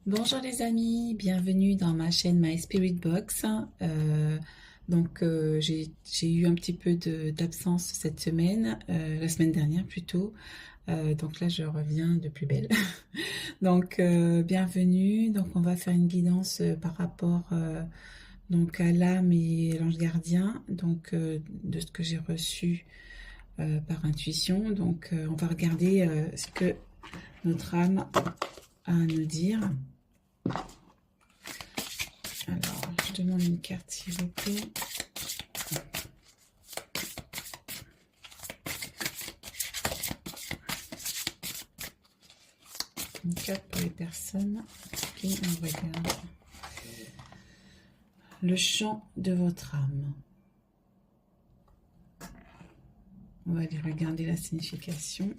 Bonjour les amis, bienvenue dans ma chaîne My Spirit Box. J'ai eu un petit peu d'absence cette semaine, la semaine dernière plutôt. Donc là je reviens de plus belle. Bienvenue. Donc on va faire une guidance par rapport donc à l'âme et l'ange gardien. De ce que j'ai reçu par intuition. On va regarder ce que notre âme a à nous dire. Alors, je demande une carte s'il vous plaît. Une carte pour les personnes qui nous regardent. Le chant de votre âme. On va aller regarder la signification.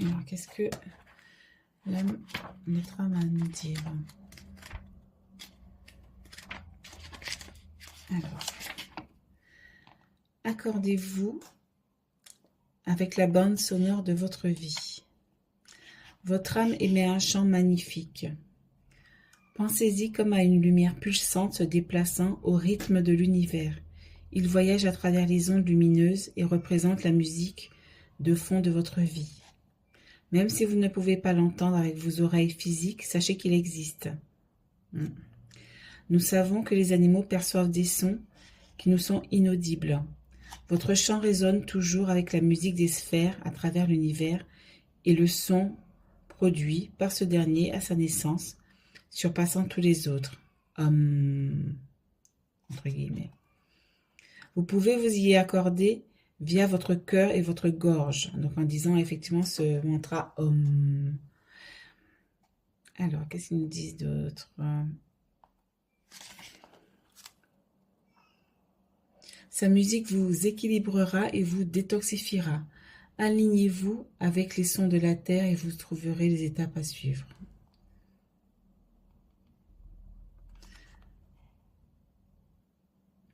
Alors, qu'est-ce que notre âme a à nous dire? Alors, accordez-vous avec la bande sonore de votre vie. Votre âme émet un chant magnifique. Pensez-y comme à une lumière pulsante se déplaçant au rythme de l'univers. Il voyage à travers les ondes lumineuses et représente la musique de fond de votre vie. Même si vous ne pouvez pas l'entendre avec vos oreilles physiques, sachez qu'il existe. Nous savons que les animaux perçoivent des sons qui nous sont inaudibles. Votre chant résonne toujours avec la musique des sphères à travers l'univers et le son produit par ce dernier à sa naissance, surpassant tous les autres. Entre guillemets. Vous pouvez vous y accorder via votre cœur et votre gorge. Donc en disant effectivement ce mantra Om. Alors, qu'est-ce qu'ils nous disent d'autre? Sa musique vous équilibrera et vous détoxifiera. Alignez-vous avec les sons de la terre et vous trouverez les étapes à suivre.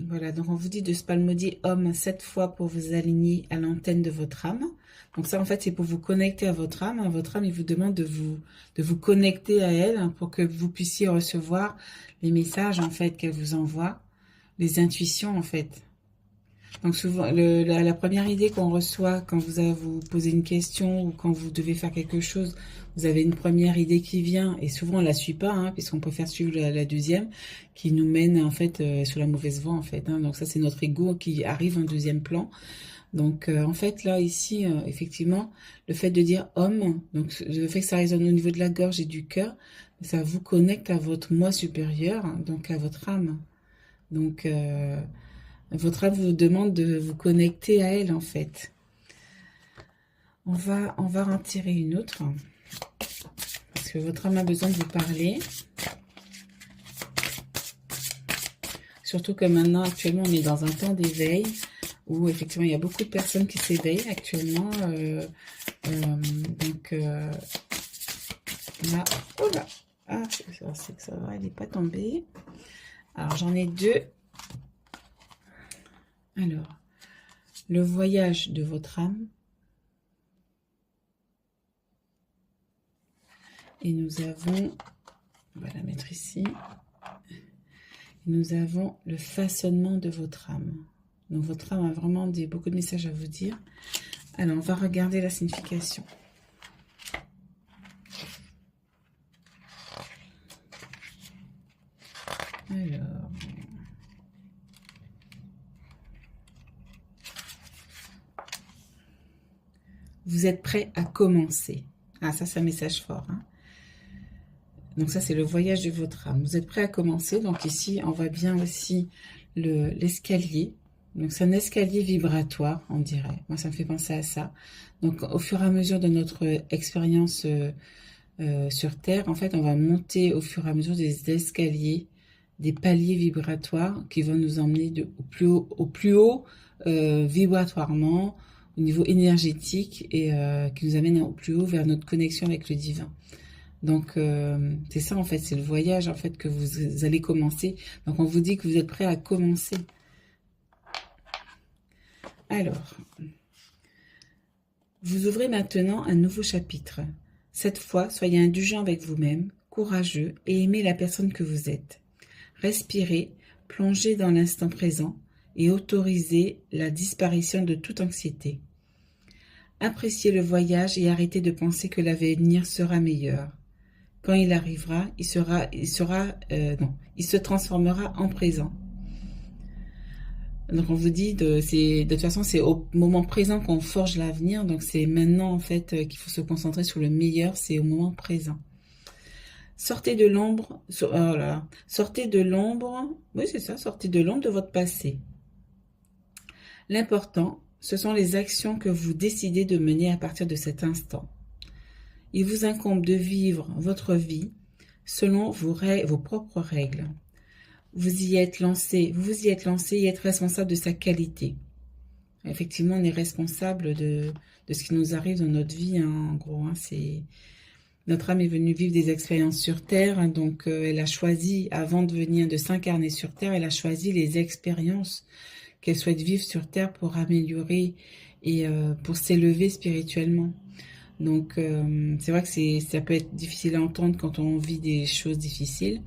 Voilà, donc on vous dit de se psalmodier Om 7 fois pour vous aligner à l'antenne de votre âme. Donc ça, en fait, c'est pour vous connecter à votre âme. Votre âme, il vous demande de vous connecter à elle pour que vous puissiez recevoir les messages, en fait, qu'elle vous envoie, les intuitions, en fait. Donc souvent, la première idée qu'on reçoit quand vous posez une question ou quand vous devez faire quelque chose, vous avez une première idée qui vient et souvent on la suit pas, hein, puisqu'on préfère suivre la deuxième qui nous mène en fait sur la mauvaise voie en fait. Hein. Donc ça c'est notre ego qui arrive en deuxième plan. En fait là ici effectivement le fait de dire homme, donc le fait que ça résonne au niveau de la gorge et du cœur, ça vous connecte à votre moi supérieur, donc à votre âme. Votre âme vous demande de vous connecter à elle, en fait. On va en tirer une autre. Parce que votre âme a besoin de vous parler. Surtout que maintenant, actuellement, on est dans un temps d'éveil. Où, effectivement, il y a beaucoup de personnes qui s'éveillent actuellement. Là, oh là. Ah, c'est que ça va, elle n'est pas tombée. Alors, j'en ai deux. Alors, le voyage de votre âme. Et nous avons, on va la mettre ici. Et nous avons le façonnement de votre âme. Donc votre âme a vraiment beaucoup de messages à vous dire. Alors, on va regarder la signification. Alors... Vous êtes prêt à commencer. Ah, ça, c'est un message fort. Hein. Donc ça, c'est le voyage de votre âme. Vous êtes prêt à commencer. Donc ici, on voit bien aussi l'escalier. Donc c'est un escalier vibratoire, on dirait. Moi, ça me fait penser à ça. Donc au fur et à mesure de notre expérience sur Terre, en fait, on va monter au fur et à mesure des escaliers, des paliers vibratoires qui vont nous emmener au plus haut vibratoirement, au niveau énergétique et qui nous amène au plus haut vers notre connexion avec le divin. Donc c'est ça en fait, c'est le voyage en fait que vous allez commencer. Donc on vous dit que vous êtes prêt à commencer. Alors, vous ouvrez maintenant un nouveau chapitre. Cette fois, soyez indulgent avec vous-même, courageux et aimez la personne que vous êtes. Respirez, plongez dans l'instant présent et autorisez la disparition de toute anxiété. Appréciez le voyage et arrêtez de penser que l'avenir sera meilleur. Quand il arrivera, il se transformera en présent. Donc on vous dit, de toute façon, c'est au moment présent qu'on forge l'avenir. Donc c'est maintenant en fait qu'il faut se concentrer sur le meilleur, c'est au moment présent. Sortez de l'ombre, sortez de l'ombre, oui c'est ça, sortez de l'ombre de votre passé. L'important, ce sont les actions que vous décidez de mener à partir de cet instant. Il vous incombe de vivre votre vie selon vos propres règles. Vous vous y êtes lancé et êtes responsable de sa qualité. Effectivement, on est responsable de ce qui nous arrive dans notre vie, en gros. Notre âme est venue vivre des expériences sur Terre, donc elle a choisi, avant de s'incarner sur Terre, elle a choisi les expériences qu'elle souhaite vivre sur Terre pour améliorer et pour s'élever spirituellement. Donc, c'est vrai que ça peut être difficile à entendre quand on vit des choses difficiles,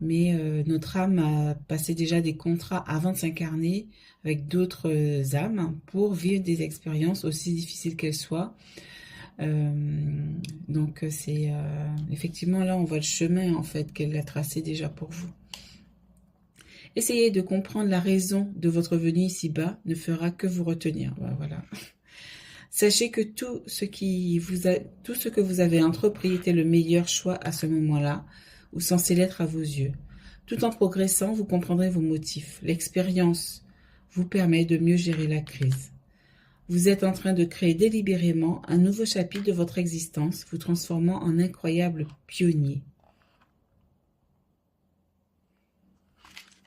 mais notre âme a passé déjà des contrats avant de s'incarner avec d'autres âmes pour vivre des expériences aussi difficiles qu'elles soient. Donc, effectivement, là, on voit le chemin, en fait, qu'elle a tracé déjà pour vous. Essayez de comprendre la raison de votre venue ici-bas ne fera que vous retenir. Voilà. Sachez que tout ce que vous avez entrepris était le meilleur choix à ce moment-là, ou censé l'être à vos yeux. Tout en progressant, vous comprendrez vos motifs. L'expérience vous permet de mieux gérer la crise. Vous êtes en train de créer délibérément un nouveau chapitre de votre existence, vous transformant en incroyable pionnier.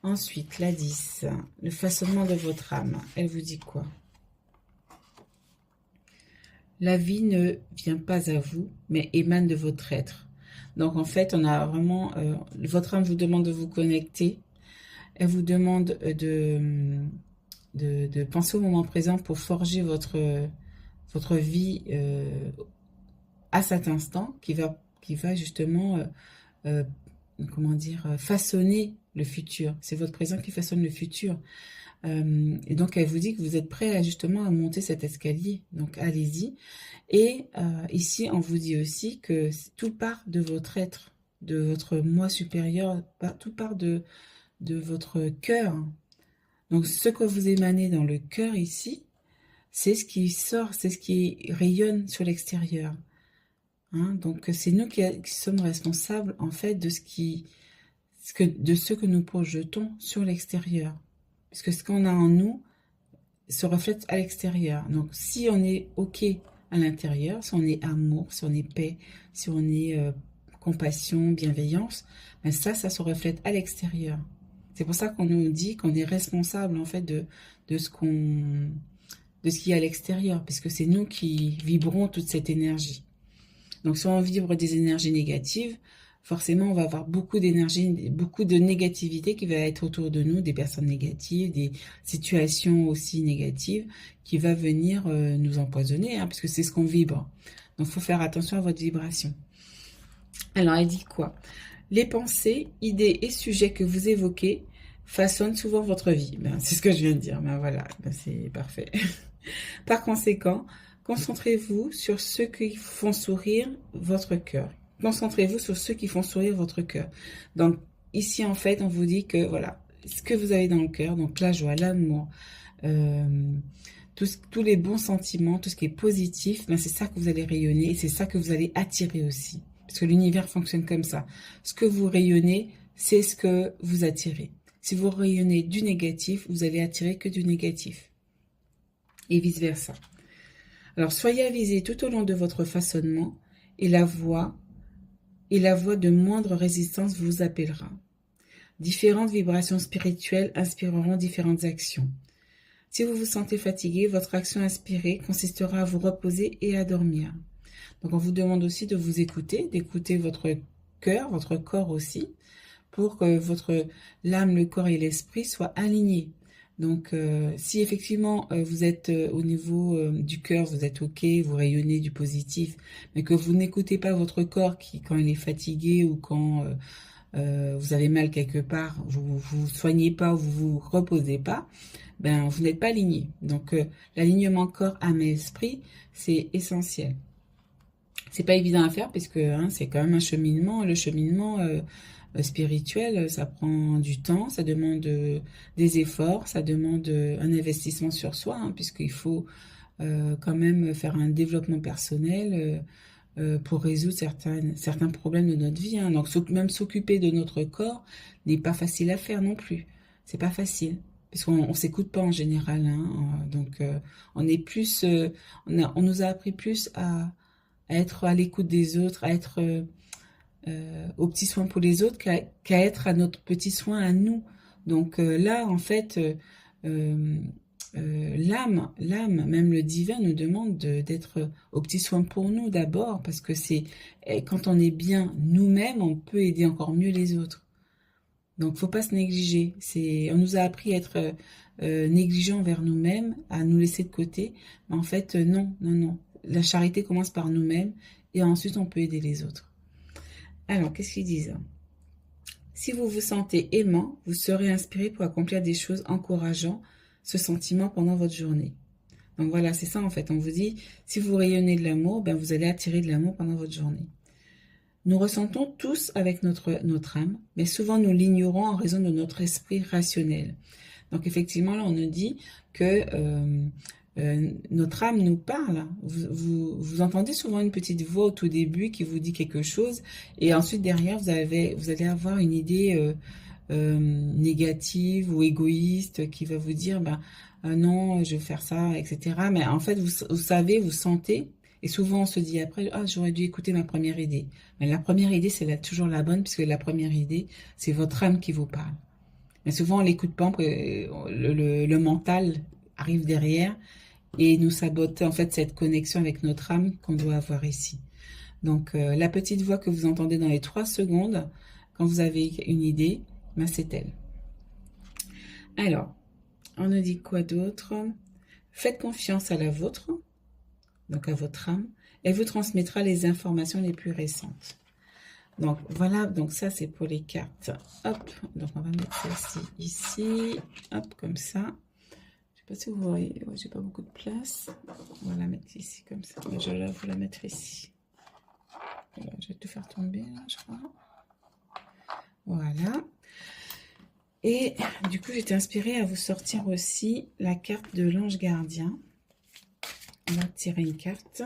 Ensuite, la 10, le façonnement de votre âme. Elle vous dit quoi? La vie ne vient pas à vous, mais émane de votre être. Donc, en fait, on a vraiment... votre âme vous demande de vous connecter. Elle vous demande de penser au moment présent pour forger votre vie à cet instant qui va justement, façonner le futur. C'est votre présent qui façonne le futur. Et donc, elle vous dit que vous êtes prêt justement à monter cet escalier. Donc, allez-y. Et ici, on vous dit aussi que tout part de votre être, de votre moi supérieur, tout part de votre cœur. Donc, ce que vous émanez dans le cœur ici, c'est ce qui sort, c'est ce qui rayonne sur l'extérieur. Hein, donc, c'est nous qui sommes responsables, en fait, de ce que nous projetons sur l'extérieur. Parce que ce qu'on a en nous se reflète à l'extérieur. Donc, si on est OK à l'intérieur, si on est amour, si on est paix, si on est compassion, bienveillance, ben ça se reflète à l'extérieur. C'est pour ça qu'on nous dit qu'on est responsable, en fait, de ce qui est à l'extérieur, puisque c'est nous qui vibrons toute cette énergie. Donc, si on vibre des énergies négatives, forcément, on va avoir beaucoup d'énergie, beaucoup de négativité qui va être autour de nous, des personnes négatives, des situations aussi négatives qui va venir nous empoisonner, hein, parce que c'est ce qu'on vibre. Donc, il faut faire attention à votre vibration. Alors, elle dit quoi? Les pensées, idées et sujets que vous évoquez façonnent souvent votre vie. Ben, c'est ce que je viens de dire. Ben, voilà, ben, c'est parfait. Par conséquent, concentrez-vous sur ceux qui font sourire votre cœur. Concentrez-vous sur ceux qui font sourire votre cœur. Donc, ici, en fait, on vous dit que, voilà, ce que vous avez dans le cœur, donc la joie, l'amour, tous les bons sentiments, tout ce qui est positif, ben c'est ça que vous allez rayonner et c'est ça que vous allez attirer aussi. Parce que l'univers fonctionne comme ça. Ce que vous rayonnez, c'est ce que vous attirez. Si vous rayonnez du négatif, vous allez attirer que du négatif. Et vice-versa. Alors, soyez avisés tout au long de votre façonnement et la voie de moindre résistance vous appellera. Différentes vibrations spirituelles inspireront différentes actions. Si vous vous sentez fatigué, votre action inspirée consistera à vous reposer et à dormir. Donc, on vous demande aussi de vous écouter, d'écouter votre cœur, votre corps aussi, pour que l'âme, le corps et l'esprit soient alignés. Donc, si effectivement vous êtes au niveau du cœur, vous êtes OK, vous rayonnez du positif, mais que vous n'écoutez pas votre corps qui, quand il est fatigué ou quand vous avez mal quelque part, vous vous soignez pas ou vous vous reposez pas, ben vous n'êtes pas aligné. Donc, l'alignement corps, âme et esprit, c'est essentiel. C'est pas évident à faire parce que hein, c'est quand même un cheminement. Le cheminement spirituel, ça prend du temps, ça demande des efforts, ça demande un investissement sur soi, hein, puisqu'il faut quand même faire un développement personnel pour résoudre certains problèmes de notre vie. Hein. Donc même s'occuper de notre corps n'est pas facile à faire non plus. C'est pas facile. Parce qu'on s'écoute pas en général. Hein. Donc on est plus, on nous a appris plus à être à l'écoute des autres, à être aux petits soins pour les autres qu'à être à notre petit soin à nous. Donc là, en fait, l'âme, même le divin nous demande d'être aux petits soins pour nous d'abord, parce que c'est quand on est bien nous-mêmes, on peut aider encore mieux les autres. Donc, faut pas se négliger. On nous a appris à être négligents envers nous-mêmes, à nous laisser de côté. Mais en fait, non, non, non. La charité commence par nous-mêmes et ensuite on peut aider les autres. Alors, qu'est-ce qu'ils disent? Si vous vous sentez aimant, vous serez inspiré pour accomplir des choses encourageant ce sentiment pendant votre journée. Donc voilà, c'est ça en fait. On vous dit, si vous rayonnez de l'amour, ben vous allez attirer de l'amour pendant votre journée. Nous ressentons tous avec notre âme, mais souvent nous l'ignorons en raison de notre esprit rationnel. Donc effectivement, là on nous dit que notre âme nous parle. Vous entendez souvent une petite voix au tout début qui vous dit quelque chose, et ensuite derrière vous allez avoir une idée négative ou égoïste qui va vous dire non, je vais faire ça, etc. Mais en fait vous savez, vous sentez, et souvent on se dit après ah j'aurais dû écouter ma première idée. Mais la première idée c'est toujours la bonne, puisque la première idée c'est votre âme qui vous parle. Mais souvent on l'écoute pas, le mental arrive derrière et nous sabote en fait cette connexion avec notre âme qu'on doit avoir ici. Donc la petite voix que vous entendez dans les 3 secondes, quand vous avez une idée, ben, c'est elle. Alors, on nous dit quoi d'autre? Faites confiance à la vôtre, donc à votre âme, elle vous transmettra les informations les plus récentes. Donc voilà, donc ça c'est pour les cartes. Hop, donc on va mettre celle-ci ici, hop, comme ça. Je sais pas si vous voyez, j'ai pas beaucoup de place. On va la mettre ici comme ça. Je vais vous la mettre ici. Voilà, je vais tout faire tomber là, je crois. Voilà. Et du coup, j'étais inspirée à vous sortir aussi la carte de l'ange gardien. On va tirer une carte.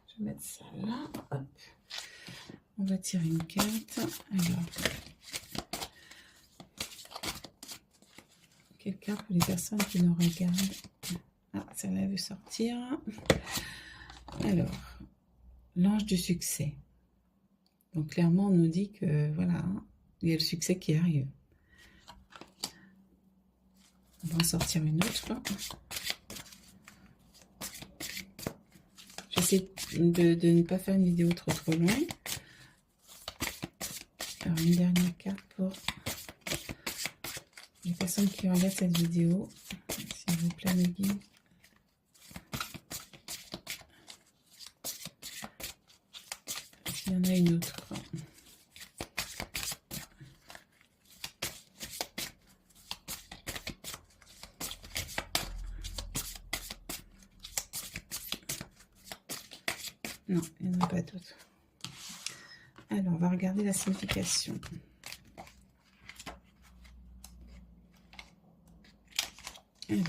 Je vais mettre ça là. Hop. On va tirer une carte. Alors, quelle carte pour les personnes qui nous regardent? Ah, celle-là veut sortir. Alors, l'ange du succès. Donc, clairement, on nous dit que, voilà, il y a le succès qui arrive. On va en sortir une autre. J'essaie de ne pas faire une vidéo trop loin. Alors, une dernière carte pour les personnes qui regardent cette vidéo. S'il vous plaît, mes guides. Il y en a une autre. Non, il n'y en a pas d'autre. Alors, on va regarder la signification. Alors,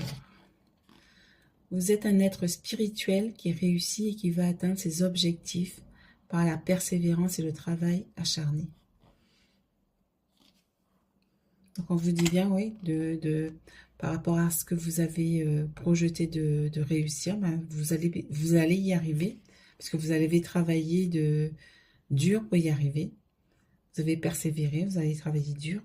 vous êtes un être spirituel qui réussit et qui va atteindre ses objectifs par la persévérance et le travail acharné. Donc, on vous dit bien, oui, par rapport à ce que vous avez projeté de réussir, ben, vous allez y arriver, parce que vous avez travaillé dur pour y arriver. Vous avez persévéré, vous avez travaillé dur.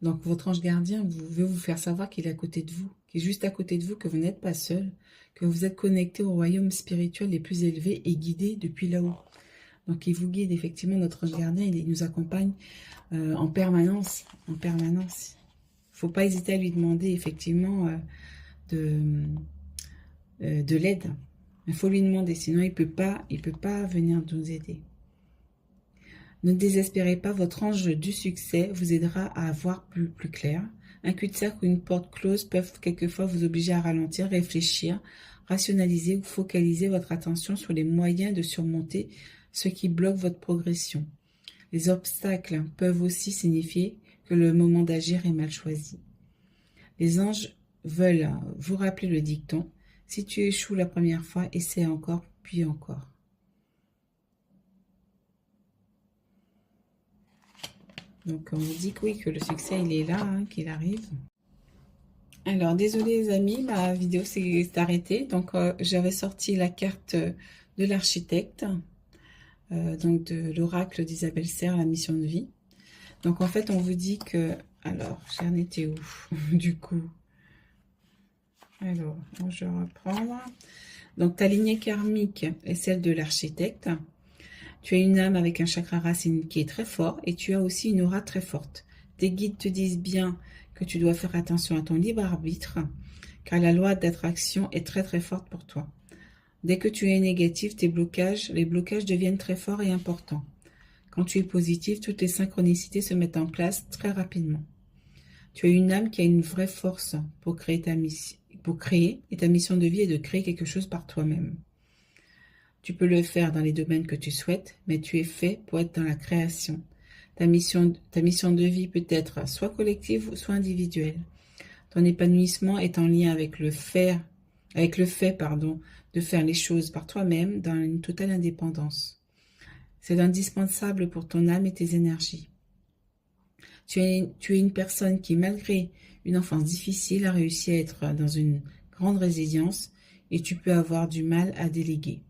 Donc, votre ange gardien veut vous faire savoir qu'il est à côté de vous, qu'il est juste à côté de vous, que vous n'êtes pas seul, que vous êtes connecté au royaume spirituel les plus élevés et guidé depuis là-haut. Donc, il vous guide, effectivement, notre ange gardien, il nous accompagne en permanence, en permanence. Faut pas hésiter à lui demander, effectivement, de l'aide. Il faut lui demander, sinon il peut pas venir nous aider. Ne désespérez pas, votre ange du succès vous aidera à voir plus clair. Un cul-de-sac ou une porte close peuvent quelquefois vous obliger à ralentir, réfléchir, rationaliser ou focaliser votre attention sur les moyens de surmonter ce qui bloque votre progression. Les obstacles peuvent aussi signifier que le moment d'agir est mal choisi. Les anges veulent vous rappeler le dicton: si tu échoues la première fois, essaie encore, puis encore. Donc on vous dit que oui, que le succès il est là, hein, qu'il arrive. Alors désolé les amis, ma vidéo s'est arrêtée. Donc j'avais sorti la carte de l'architecte, donc de l'oracle d'Isabelle Serre, la mission de vie. Donc en fait on vous dit que, alors j'en étais où du coup? Alors je reprends. Donc ta lignée karmique est celle de l'architecte. Tu as une âme avec un chakra racine qui est très fort et tu as aussi une aura très forte. Tes guides te disent bien que tu dois faire attention à ton libre arbitre, car la loi d'attraction est très très forte pour toi. Dès que tu es négatif, les blocages deviennent très forts et importants. Quand tu es positif, toutes les synchronicités se mettent en place très rapidement. Tu as une âme qui a une vraie force pour créer et ta mission de vie est de créer quelque chose par toi-même. Tu peux le faire dans les domaines que tu souhaites, mais tu es fait pour être dans la création. Ta mission de vie peut être soit collective, soit individuelle. Ton épanouissement est en lien avec le fait, de faire les choses par toi-même dans une totale indépendance. C'est indispensable pour ton âme et tes énergies. Tu es une personne qui, malgré une enfance difficile, a réussi à être dans une grande résilience et tu peux avoir du mal à déléguer.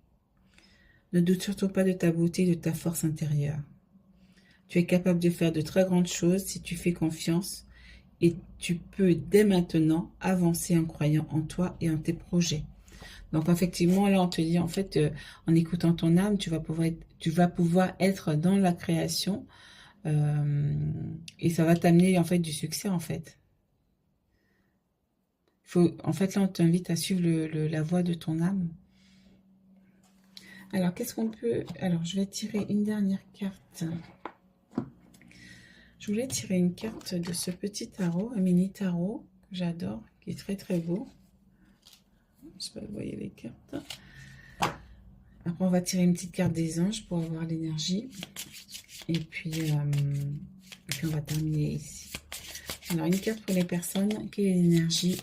Ne doute surtout pas de ta beauté et de ta force intérieure. Tu es capable de faire de très grandes choses si tu fais confiance et tu peux dès maintenant avancer en croyant en toi et en tes projets. Donc effectivement, là on te dit en fait, en écoutant ton âme, tu vas pouvoir être dans la création et ça va t'amener en fait du succès en fait. En fait là on t'invite à suivre la voie de ton âme. Alors, qu'est-ce qu'on peut... Alors, je vais tirer une dernière carte. Je voulais tirer une carte de ce petit tarot, un mini tarot que j'adore, qui est très très beau. Je ne sais pas si vous voyez les cartes. Après, on va tirer une petite carte des anges pour avoir l'énergie. Et puis on va terminer ici. Alors, une carte pour les personnes. Quelle est l'énergie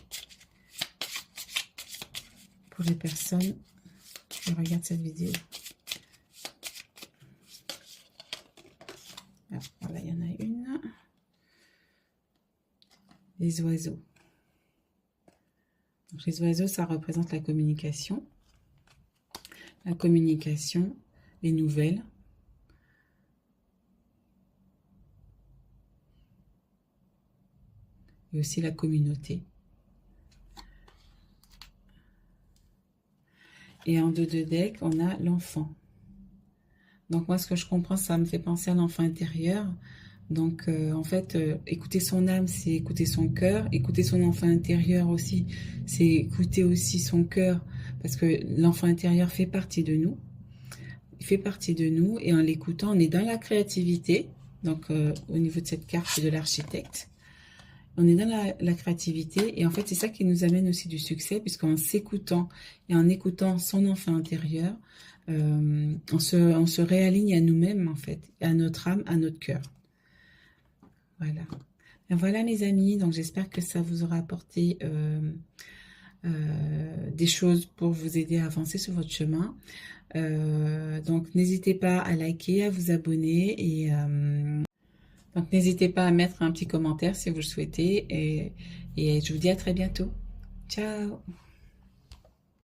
pour les personnes qui regardent cette vidéo? Alors, voilà, il y en a une. Les oiseaux. Donc, les oiseaux, ça représente la communication. La communication, les nouvelles. Et aussi la communauté. Et en dos de deck, on a l'enfant. Donc moi, ce que je comprends, ça me fait penser à l'enfant intérieur. Donc en fait, écouter son âme, c'est écouter son cœur. Écouter son enfant intérieur aussi, c'est écouter aussi son cœur. Parce que l'enfant intérieur fait partie de nous. Il fait partie de nous. Et en l'écoutant, on est dans la créativité. Donc au niveau de cette carte de l'architecte. On est dans la créativité et en fait c'est ça qui nous amène aussi du succès, puisqu'en s'écoutant et en écoutant son enfant intérieur, on se réaligne à nous-mêmes en fait, à notre âme, à notre cœur. Voilà. Et voilà mes amis, donc j'espère que ça vous aura apporté des choses pour vous aider à avancer sur votre chemin. Donc n'hésitez pas à liker, à vous abonner et... donc, n'hésitez pas à mettre un petit commentaire si vous le souhaitez. Et je vous dis à très bientôt. Ciao!